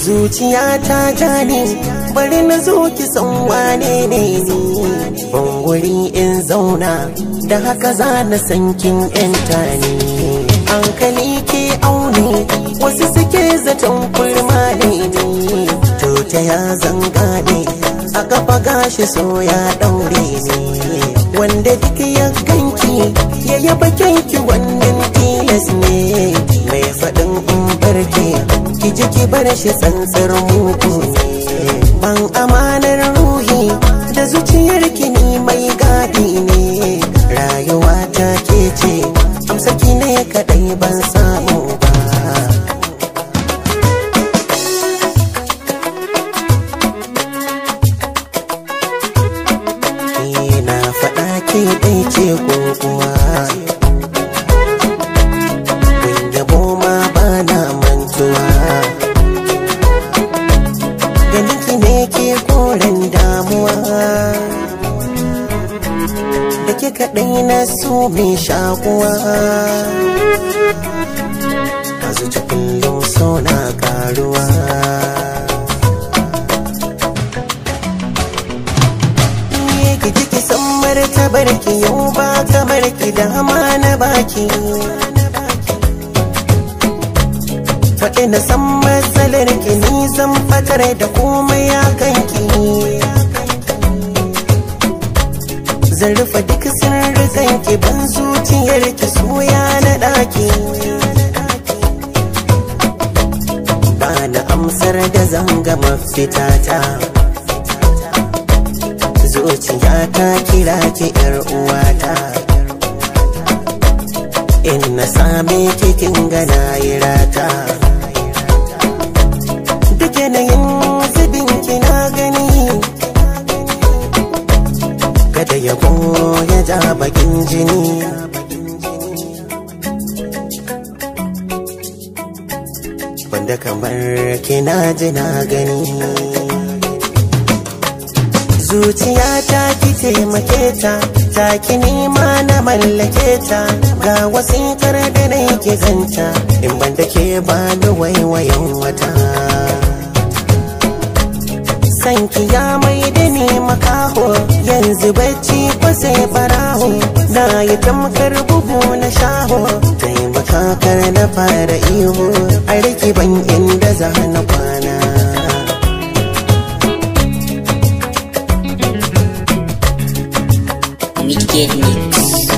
Zuciya ta jani bari na zo ki san wane ne ni, ban guri in zauna da haka za na san kin yanta ni. Hankali ke aune wasu suke zaton kurma ne ni, to ta ya zanga ne a gaba gashi so ya daure ni. Wanda duk ya ganki ya yaba kyanki wannan tilas ne, mai faɗin in barke ki ji ki bar shi tsantsar mugu ne. Ban amanar ruhi da zuciyar ki ni mai gadi ne, rayuwa ta ke ce amsa ki ne kadai ban samu ba. Na faɗa ke dai ce ko kuwa kun yabo ma ba na mantuwa, ganinki ne ke koren damuwa, da ke kaɗai na so mai shakuwa. A zuci kullum so na karuwa, ki ji ki san martabar ki yau ba kamar ki dama na baki. Faɗi na san matsalar ki ni zan fatar da komai a kanki, zan rufe duk sirrikan ki ban zuciyar ki soya na ɗaki. Ba na amsar da zanga mafitata, zuciya ta kira ki yar uwata. In na same ki kin ga na yi rata, duk yanayin zubin ki na gani, kada yabo ya ja bakin jini. Wanda kamar kina ji na gani, zuciya ta ki taimake ta, ta ki nima na mallake ta. Ga wasikar da na ke zanta, in ban da ke ba da waiwayan wata. Sanki ya mai da ni makaho, yanzu bacci ko sai baraho. Na yi tamkar bugu na shaho, taimaka kar na fara ihu, a riki ban inda za na kwana. Midgate Mix.